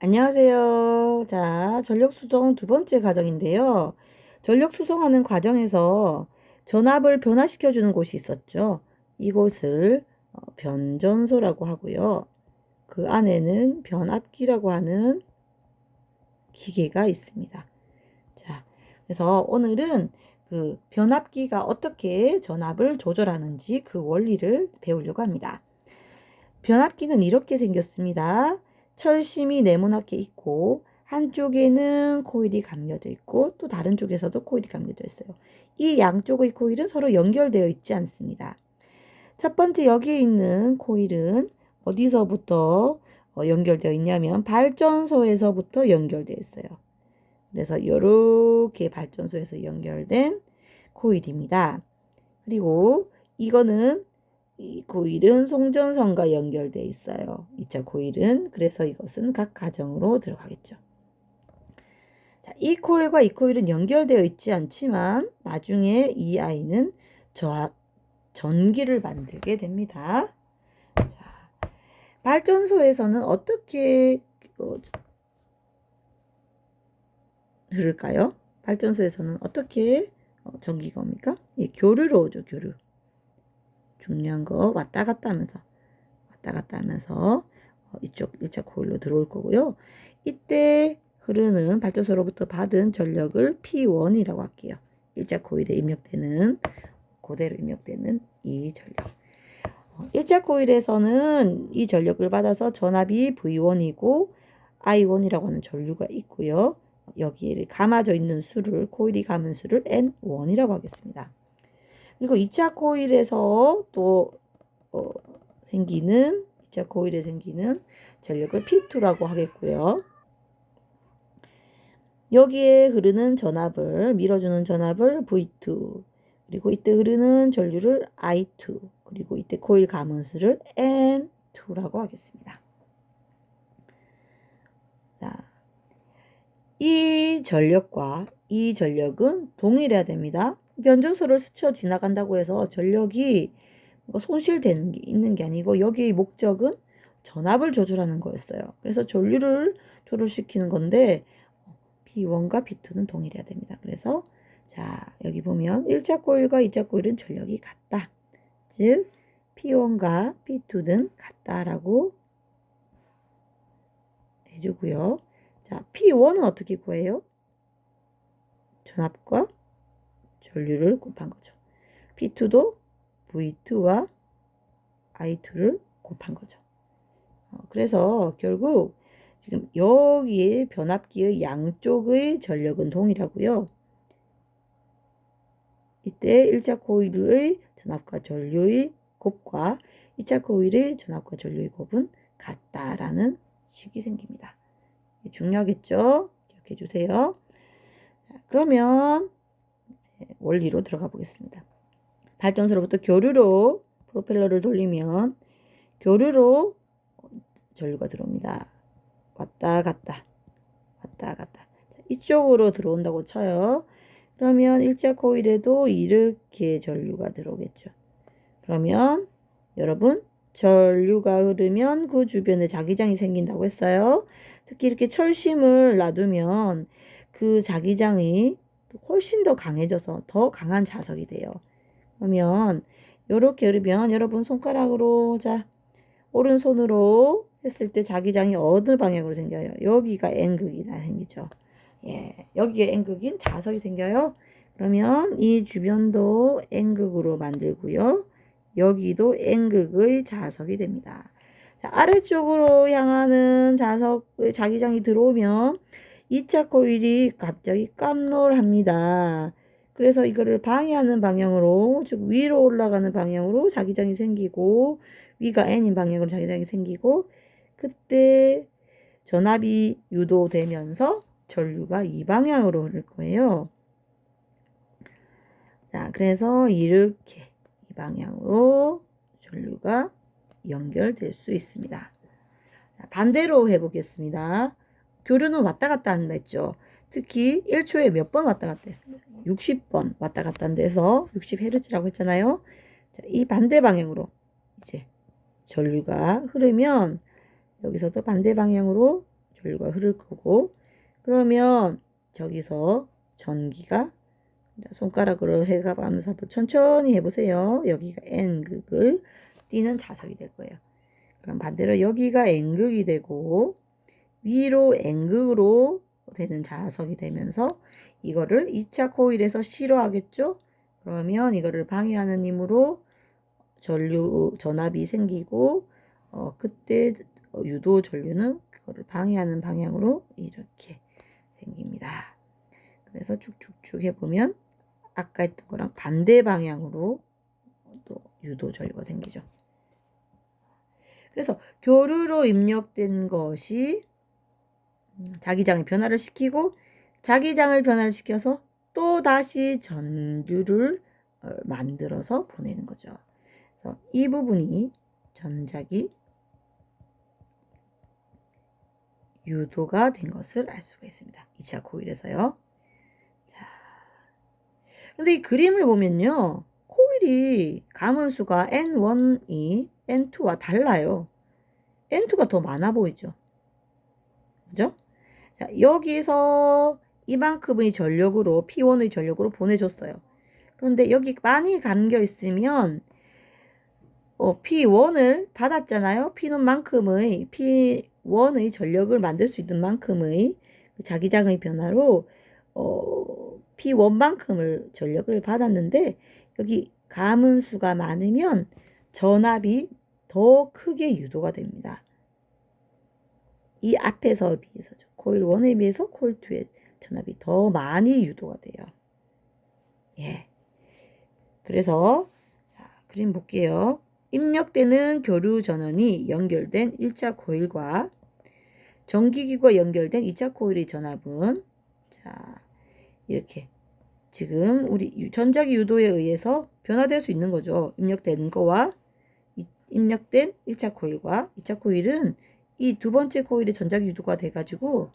안녕하세요. 자, 전력 수송 두 번째 과정인데요. 전력 수송하는 과정에서 전압을 변화시켜주는 곳이 있었죠. 이곳을 변전소라고 하고요. 그 안에는 변압기라고 하는 기계가 있습니다. 자, 그래서 오늘은 그 변압기가 어떻게 전압을 조절하는지 그 원리를 배우려고 합니다. 변압기는 이렇게 생겼습니다. 철심이 네모나게 있고 한쪽에는 코일이 감겨져 있고 또 다른 쪽에서도 코일이 감겨져 있어요. 이 양쪽의 코일은 서로 연결되어 있지 않습니다. 첫 번째 여기에 있는 코일은 어디서부터 연결되어 있냐면 발전소에서부터 연결되어 있어요. 그래서 이렇게 발전소에서 연결된 코일입니다. 그리고 이거는 이 코일은 송전선과 연결되어 있어요. 2차 코일은. 그래서 이것은 각 가정으로 들어가겠죠. 자, 이 코일과 이 코일은 연결되어 있지 않지만 나중에 이 아이는 전기를 만들게 됩니다. 자, 발전소에서는 어떻게 흐를까요? 발전소에서는 어떻게 전기가 옵니까? 예, 교류로 오죠, 교류. 중요한 거 왔다 갔다 하면서 이쪽 1차 코일로 들어올 거고요. 이때 흐르는 발전소로부터 받은 전력을 P1이라고 할게요. 1차 코일에 입력되는 그대로 입력되는 이 전력. 1차 코일에서는 이 전력을 받아서 전압이 V1이고 I1이라고 하는 전류가 있고요. 여기에 감아져 있는 수를 코일이 감은 수를 N1이라고 하겠습니다. 그리고 2차 코일에서 또 생기는 2차 코일에 생기는 전력을 P2라고 하겠고요. 여기에 흐르는 전압을 밀어주는 전압을 V2 그리고 이때 흐르는 전류를 I2 그리고 이때 코일 감은수를 N2라고 하겠습니다. 자, 이 전력과 이 전력은 동일해야 됩니다. 변전소를 스쳐 지나간다고 해서 전력이 손실되는 게 있는 게 아니고 여기의 목적은 전압을 조절하는 거였어요. 그래서 전류를 조절시키는 건데 P1과 P2는 동일해야 됩니다. 그래서 자 여기 보면 1차 코일과 2차 코일은 전력이 같다. 즉 P1과 P2는 같다라고 해주고요. 자 P1은 어떻게 구해요? 전압과 전류를 곱한 거죠. P2도 V2와 I2를 곱한 거죠. 그래서 결국 지금 여기에 변압기의 양쪽의 전력은 동일하고요. 이때 1차 코일의 전압과 전류의 곱과 2차 코일의 전압과 전류의 곱은 같다라는 식이 생깁니다. 중요하겠죠? 기억해 주세요. 그러면 원리로 들어가 보겠습니다. 발전소로부터 교류로 프로펠러를 돌리면 교류로 전류가 들어옵니다. 왔다 갔다 왔다 갔다. 이쪽으로 들어온다고 쳐요. 그러면 1차 코일에도 이렇게 전류가 들어오겠죠. 그러면 여러분 전류가 흐르면 그 주변에 자기장이 생긴다고 했어요. 특히 이렇게 철심을 놔두면 그 자기장이 훨씬 더 강해져서 더 강한 자석이 돼요. 그러면 이렇게 흐르면 여러분 손가락으로 자 오른손으로 했을 때 자기장이 어느 방향으로 생겨요? 여기가 N극이 생기죠. 예, 여기에 N극인 자석이 생겨요. 그러면 이 주변도 N극으로 만들고요. 여기도 N극의 자석이 됩니다. 자, 아래쪽으로 향하는 자기장이 들어오면 2차 코일이 갑자기 깜놀합니다. 그래서 이거를 방해하는 방향으로, 즉 위로 올라가는 방향으로 자기장이 생기고 위가 N인 방향으로 자기장이 생기고 그때 전압이 유도되면서 전류가 이 방향으로 흐를 거예요. 자, 그래서 이렇게 이 방향으로 전류가 연결될 수 있습니다. 자, 반대로 해보겠습니다. 교류는 왔다 갔다 한다 했죠. 특히 1초에 몇 번 왔다 갔다 했습니다. 60번 왔다 갔다 한다 해서 60Hz라고 했잖아요. 자, 이 반대 방향으로 이제 전류가 흐르면 여기서도 반대 방향으로 전류가 흐를 거고, 그러면 저기서 전기가 손가락으로 해가면서 한번 천천히 해보세요. 여기가 N극을 띄는 자석이 될 거예요. 그럼 반대로 여기가 N극이 되고 위로 N극으로 되는 자석이 되면서 이거를 2차 코일에서 싫어하겠죠? 그러면 이거를 방해하는 힘으로 전압이 생기고 그때 유도 전류는 그거를 방해하는 방향으로 이렇게 생깁니다. 그래서 쭉쭉쭉 해보면 아까 했던 거랑 반대 방향으로 또 유도 전류가 생기죠. 그래서 교류로 입력된 것이 자기장의 변화를 시키고 자기장을 변화를 시켜서 또 다시 전류를 만들어서 보내는 거죠. 그래서 이 부분이 전자기 유도가 된 것을 알 수가 있습니다. 2차 코일에서요. 자, 근데 이 그림을 보면요. 코일이 가문수가 N1이 N2와 달라요. N2가 더 많아 보이죠? 그죠? 자, 여기서 이만큼의 전력으로 P1의 전력으로 보내줬어요. 그런데 여기 많이 감겨 있으면 P1을 받았잖아요. P는 만큼의 P1의 전력을 만들 수 있는 만큼의 자기장의 변화로 P1만큼을 전력을 받았는데 여기 가문수가 많으면 전압이 더 크게 유도가 됩니다. 이 앞에서 비해서죠. 코일 1에 비해서 코일 2의 전압이 더 많이 유도가 돼요. 예. 그래서 자, 그림 볼게요. 입력되는 교류 전원이 연결된 1차 코일과 전기기구가 연결된 2차 코일의 전압은 자, 이렇게 지금 우리 전자기 유도에 의해서 변화될 수 있는 거죠. 입력된 거와 입력된 1차 코일과 2차 코일은 이 두 번째 코일의 전자기 유도가 돼가지고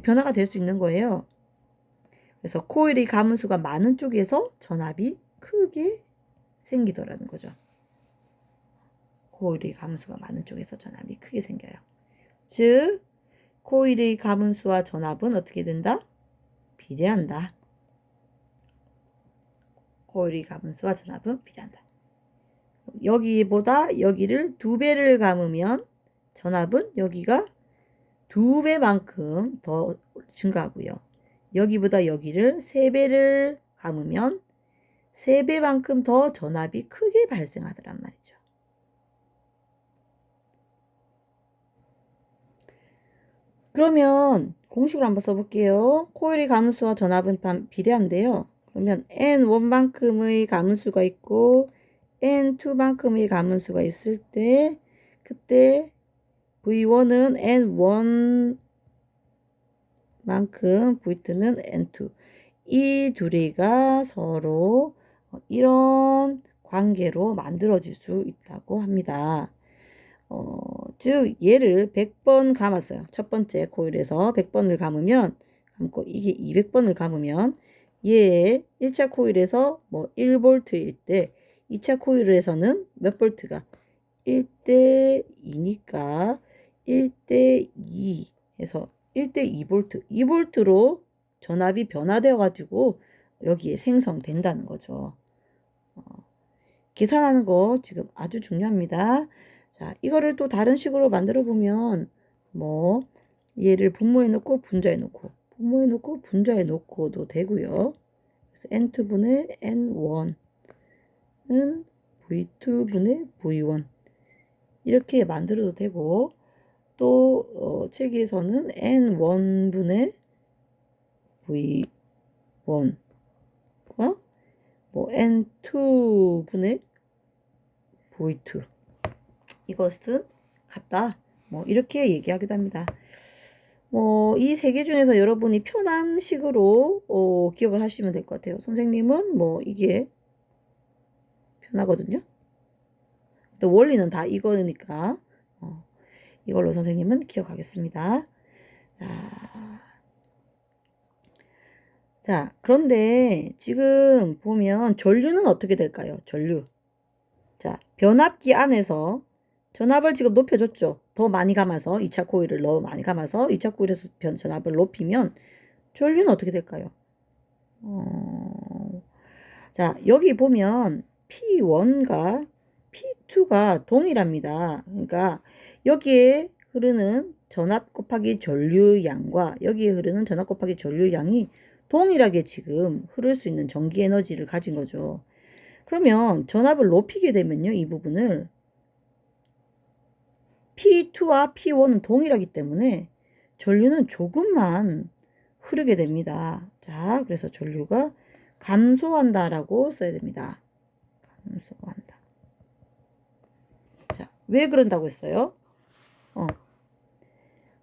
변화가 될 수 있는 거예요. 그래서 코일의 가문수가 많은 쪽에서 전압이 크게 생기더라는 거죠. 코일의 가문수가 많은 쪽에서 전압이 크게 생겨요. 즉 코일의 가문수와 전압은 어떻게 된다? 비례한다. 코일의 가문수와 전압은 비례한다. 여기보다 여기를 2배를 감으면 전압은 여기가 2배만큼 더 증가하고요. 여기보다 여기를 3배를 감으면 3배만큼 더 전압이 크게 발생하더란 말이죠. 그러면 공식으로 한번 써볼게요. 코일의 가문수와 전압은 비례한데요. 그러면 N1만큼의 가문수가 있고 N2만큼의 가문수가 있을 때 그때 V1은 N1만큼 V2는 N2 이 둘이가 서로 이런 관계로 만들어질 수 있다고 합니다. 즉 얘를 100번 감았어요. 첫 번째 코일에서 100번을 감으면 감고 이게 200번을 감으면 얘 1차 코일에서 뭐 1V일 때 2차 코일에서는 몇 볼트가 1대 2니까 1대 2 해서 1대 2볼트 2볼트로 전압이 변화되어 가지고 여기에 생성된다는 거죠. 계산하는 거 지금 아주 중요합니다. 자, 이거를 또 다른 식으로 만들어 보면 뭐 얘를 분모에 놓고 분자에 놓고 분모에 놓고 분자에 놓고도 되고요. 그래서 N2분의 N1은 V2분의 V1 이렇게 만들어도 되고 또 책에서는 N1분의 V1과 뭐 N2분의 V2 이것은 같다. 뭐 이렇게 얘기하기도 합니다. 뭐 이 세 개 중에서 여러분이 편한 식으로 기억을 하시면 될 것 같아요. 선생님은 뭐 이게 편하거든요. 또 원리는 다 이거니까 이걸로 선생님은 기억하겠습니다. 자, 그런데 지금 보면 전류는 어떻게 될까요? 전류. 자, 변압기 안에서 전압을 지금 높여줬죠. 더 많이 감아서 2차 코일을 너무 많이 감아서 2차 코일에서 전압을 높이면 전류는 어떻게 될까요? 자, 여기 보면 P1과 P2가 동일합니다. 그러니까 여기에 흐르는 전압 곱하기 전류량과 여기에 흐르는 전압 곱하기 전류량이 동일하게 지금 흐를 수 있는 전기 에너지를 가진 거죠. 그러면 전압을 높이게 되면요, 이 부분을 P2와 P1은 동일하기 때문에 전류는 조금만 흐르게 됩니다. 자, 그래서 전류가 감소한다라고 써야 됩니다. 감소한다. 자, 왜 그런다고 했어요?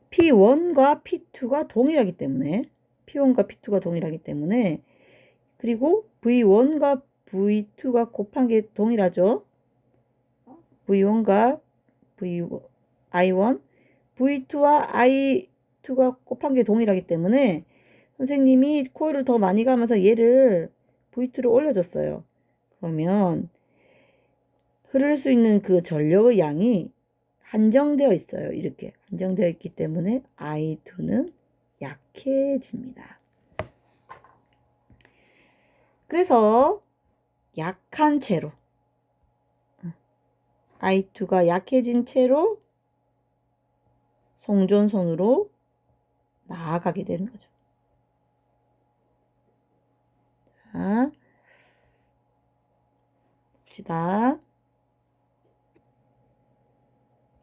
P1과 P2가 동일하기 때문에 P1과 P2가 동일하기 때문에 그리고 V1과 V2가 곱한 게 동일하죠. V1과 I1, V2와 I2가 곱한 게 동일하기 때문에 선생님이 코일을 더 많이 가면서 얘를 V2를 올려줬어요. 그러면 흐를 수 있는 그 전력의 양이 한정되어 있어요. 이렇게 한정되어 있기 때문에 I2는 약해집니다. 그래서 약한 채로 I2가 약해진 채로 송전선으로 나아가게 되는 거죠. 자, 봅시다.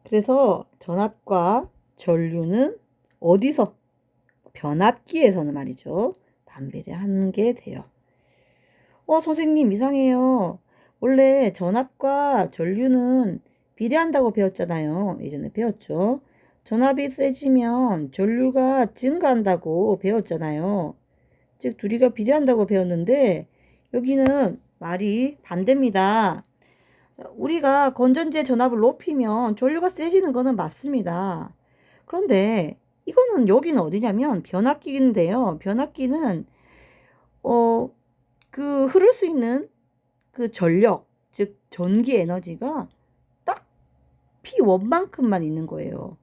그래서 전압과 전류는 어디서? 변압기에서는 말이죠. 반비례하는 게 돼요. 선생님 이상해요. 원래 전압과 전류는 비례한다고 배웠잖아요. 예전에 배웠죠. 전압이 세지면 전류가 증가한다고 배웠잖아요. 즉 둘이가 비례한다고 배웠는데 여기는 말이 반대입니다. 우리가 건전지의 전압을 높이면 전류가 세지는 거는 맞습니다. 그런데 이거는 여기는 어디냐면 변압기인데요. 변압기는 그 흐를 수 있는 그 전력, 즉 전기 에너지가 딱 P1만큼만 있는 거예요.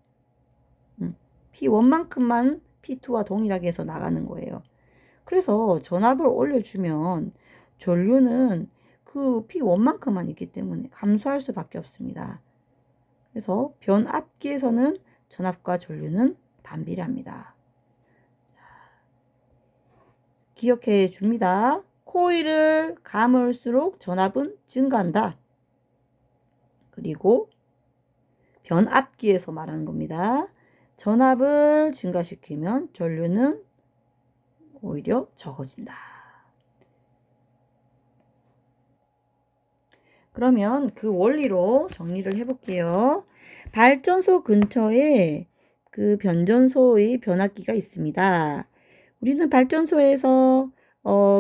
P1만큼만 P2와 동일하게 해서 나가는 거예요. 그래서 전압을 올려주면 전류는 그 P1만큼만 있기 때문에 감소할 수밖에 없습니다. 그래서 변압기에서는 전압과 전류는 반비례합니다. 기억해 줍니다. 코일을 감을수록 전압은 증가한다. 그리고 변압기에서 말하는 겁니다. 전압을 증가시키면 전류는 오히려 적어진다. 그러면 그 원리로 정리를 해볼게요. 발전소 근처에 그 변전소의 변압기가 있습니다. 우리는 발전소에서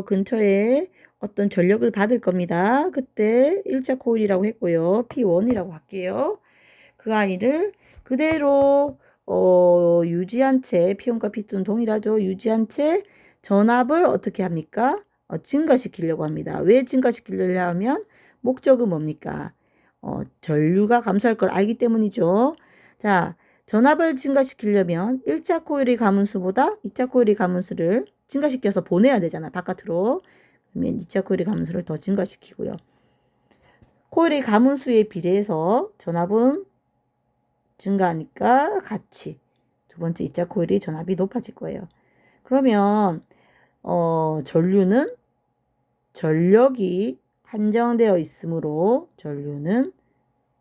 근처에 어떤 전력을 받을 겁니다. 그때 1차 코일이라고 했고요. P1이라고 할게요. 그 아이를 그대로 유지한 채 P1과 P2는 동일하죠. 유지한 채 전압을 어떻게 합니까? 증가시키려고 합니다. 왜 증가시키려고 하면 목적은 뭡니까? 전류가 감소할 걸 알기 때문이죠. 자, 전압을 증가시키려면 1차 코일의 가문수보다 2차 코일의 가문수를 증가시켜서 보내야 되잖아, 바깥으로. 그러면 2차 코일의 가문수를 더 증가시키고요. 코일의 가문수에 비례해서 전압은 증가하니까 같이 두 번째 2차 코일의 전압이 높아질 거예요. 그러면 전류는 전력이 한정되어 있으므로 전류는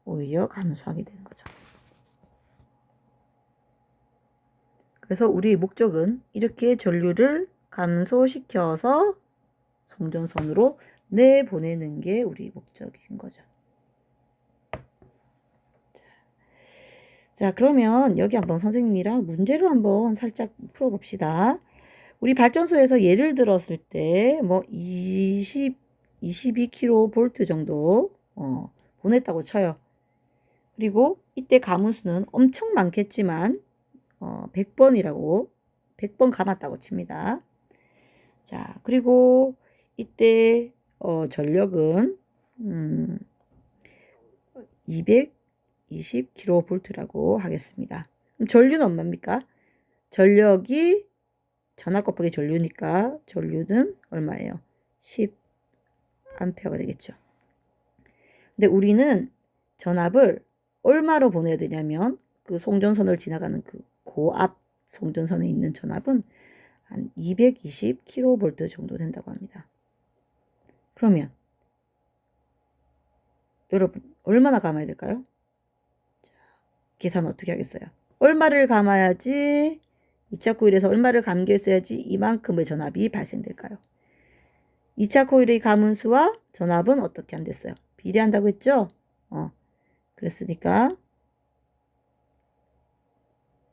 오히려 감소하게 되는 거죠. 그래서 우리 목적은 이렇게 전류를 감소시켜서 송전선으로 내보내는 게 우리 목적인 거죠. 자, 그러면 여기 한번 선생님이랑 문제를 한번 살짝 풀어봅시다. 우리 발전소에서 예를 들었을 때 뭐 22kV 정도 보냈다고 쳐요. 그리고 이때 가문수는 엄청 많겠지만 100번이라고 100번 감았다고 칩니다. 자, 그리고 이때 전력은 200 220kV라고 하겠습니다. 그럼 전류는 얼마입니까? 전력이 전압 곱하기 전류니까 전류는 얼마예요? 10A가 되겠죠. 근데 우리는 전압을 얼마로 보내야 되냐면 그 송전선을 지나가는 그 고압 송전선에 있는 전압은 한 220kV 정도 된다고 합니다. 그러면 여러분 얼마나 감아야 될까요? 계산 어떻게 하겠어요? 얼마를 감아야지 2차 코일에서 얼마를 감겼어야지 이만큼의 전압이 발생될까요? 2차 코일의 가문수와 전압은 어떻게 안 됐어요? 비례한다고 했죠? 그랬으니까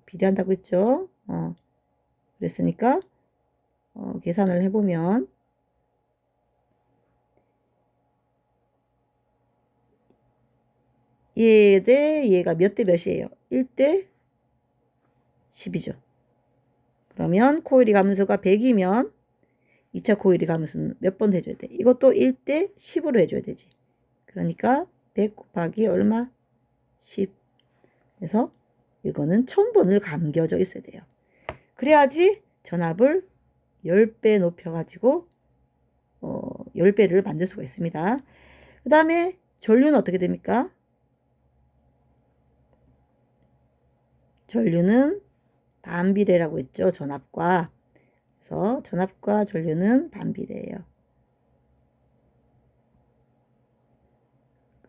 비례한다고 했죠? 그랬으니까 계산을 해보면 얘 대 얘가 몇 대 몇이에요? 1대 10이죠. 그러면 코일이 가문수가 100이면 2차 코일이 가문수는 몇 번 해줘야 돼? 이것도 1대 10으로 해줘야 되지. 그러니까 100 곱하기 얼마? 10. 그래서 이거는 1000번을 감겨져 있어야 돼요. 그래야지 전압을 10배 높여가지고 10배를 만들 수가 있습니다. 그 다음에 전류는 어떻게 됩니까? 전류는 반비례라고 했죠. 전압과. 그래서 전압과 전류는 반비례예요.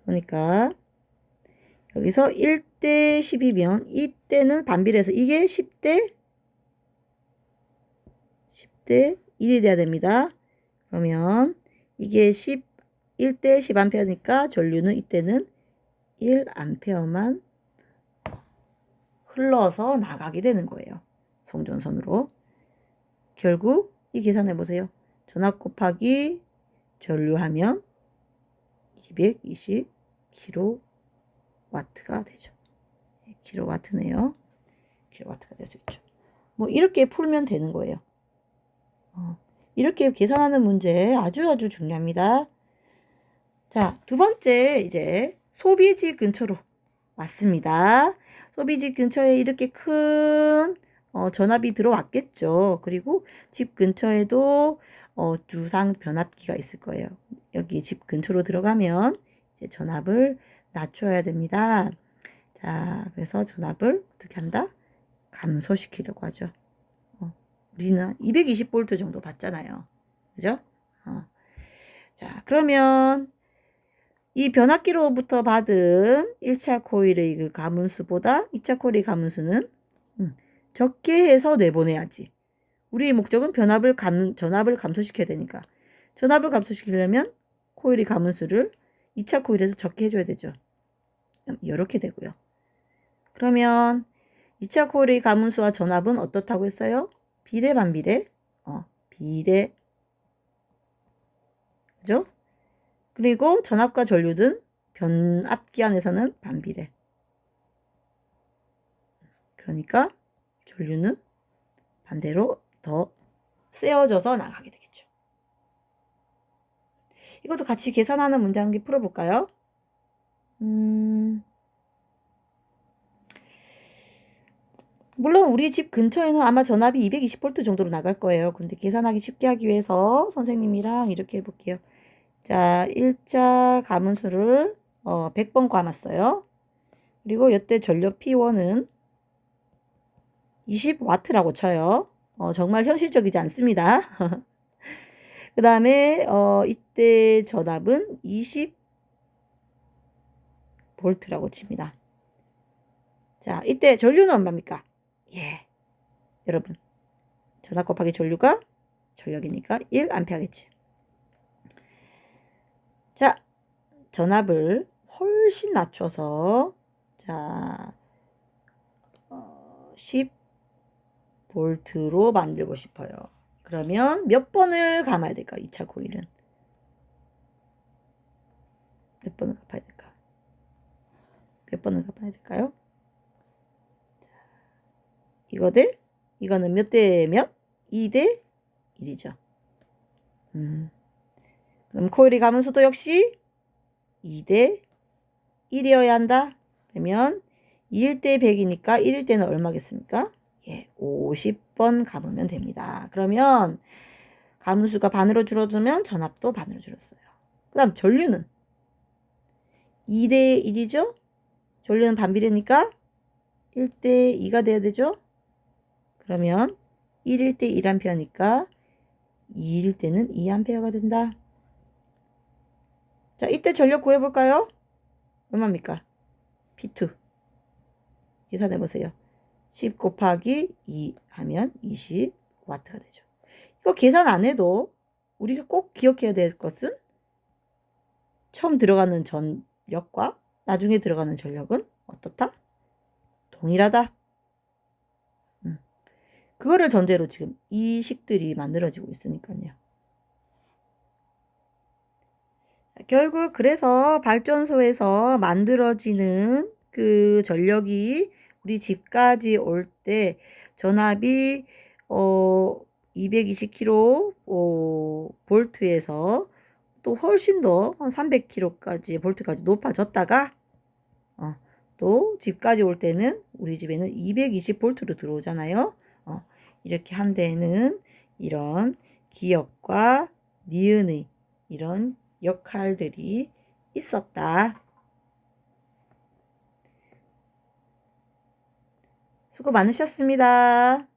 그러니까 여기서 1대 10이면 이때는 반비례해서 이게 10대 1이 돼야 됩니다. 그러면 이게 1대 10A니까 전류는 이때는 1A만 흘러서 나가게 되는 거예요. 송전선으로. 결국 이 계산해 보세요. 전압 곱하기 전류하면 220kW가 되죠. 킬로와트네요. 킬로와트가 될 수 있죠. 뭐 이렇게 풀면 되는 거예요. 이렇게 계산하는 문제 아주 중요합니다. 자, 두 번째 이제 소비지 근처로 왔습니다. 소비지 근처에 이렇게 큰 전압이 들어왔겠죠. 그리고 집 근처에도 주상 변압기가 있을 거예요. 여기 집 근처로 들어가면 이제 전압을 낮춰야 됩니다. 자, 그래서 전압을 어떻게 한다? 감소시키려고 하죠. 우리는 220V 정도 받잖아요. 그죠? 자, 그러면 이 변압기로부터 받은 1차 코일의 그 가문수보다 2차 코일의 가문수는 적게 해서 내보내야지. 우리의 목적은 전압을 감소시켜야 되니까. 전압을 감소시키려면 코일의 가문수를 2차 코일에서 적게 해줘야 되죠. 이렇게 되고요. 그러면 2차 코일의 가문수와 전압은 어떻다고 했어요? 비례 반비례? 비례. 그죠? 그리고 전압과 전류는 변압기 안에서는 반비례. 그러니까 전류는 반대로 더 세워져서 나가게 되겠죠. 이것도 같이 계산하는 문제 한 개 풀어볼까요? 물론 우리 집 근처에는 아마 전압이 220V 정도로 나갈 거예요. 그런데 계산하기 쉽게 하기 위해서 선생님이랑 이렇게 해볼게요. 자, 1차 가문수를 100번 감았어요. 그리고 이때 전력 P1은 20W라고 쳐요. 정말 현실적이지 않습니다. 그 다음에 이때 전압은 20V라고 칩니다. 자, 이때 전류는 얼마입니까? 예, 여러분 전압 곱하기 전류가 전력이니까 1A겠지. 자, 전압을 훨씬 낮춰서 자 10V로 만들고 싶어요. 그러면 몇 번을 감아야 될까? 2차 코일은 몇 번을 감아야 될까? 몇 번을 감아야 될까요? 이거는 몇 대 몇? 2대 1이죠. 그럼 코일이 가문수도 역시 2대 1이어야 한다. 그러면 2일 때 100이니까 1일 때는 얼마겠습니까? 예, 50번 감으면 됩니다. 그러면 감수가 반으로 줄어들면 전압도 반으로 줄었어요. 그 다음 전류는 2대 1이죠? 전류는 반비례니까 1대 2가 돼야 되죠? 그러면 1일 때 1A니까 2일 때는 2A가 된다. 자, 이때 전력 구해볼까요? 얼마입니까? P2. 계산해보세요. 10 곱하기 2 하면 20W가 되죠. 이거 계산 안 해도 우리가 꼭 기억해야 될 것은 처음 들어가는 전력과 나중에 들어가는 전력은 어떻다? 동일하다. 그거를 전제로 지금 이 식들이 만들어지고 있으니까요. 결국 그래서 발전소에서 만들어지는 그 전력이 우리 집까지 올 때 전압이 220kV 볼트에서 또 훨씬 더 300kV까지 볼트까지 높아졌다가 또 집까지 올 때는 우리 집에는 220볼트로 들어오잖아요. 이렇게 한 데에는 이런 기역과 니은의 이런 역할들이 있었다. 수고 많으셨습니다.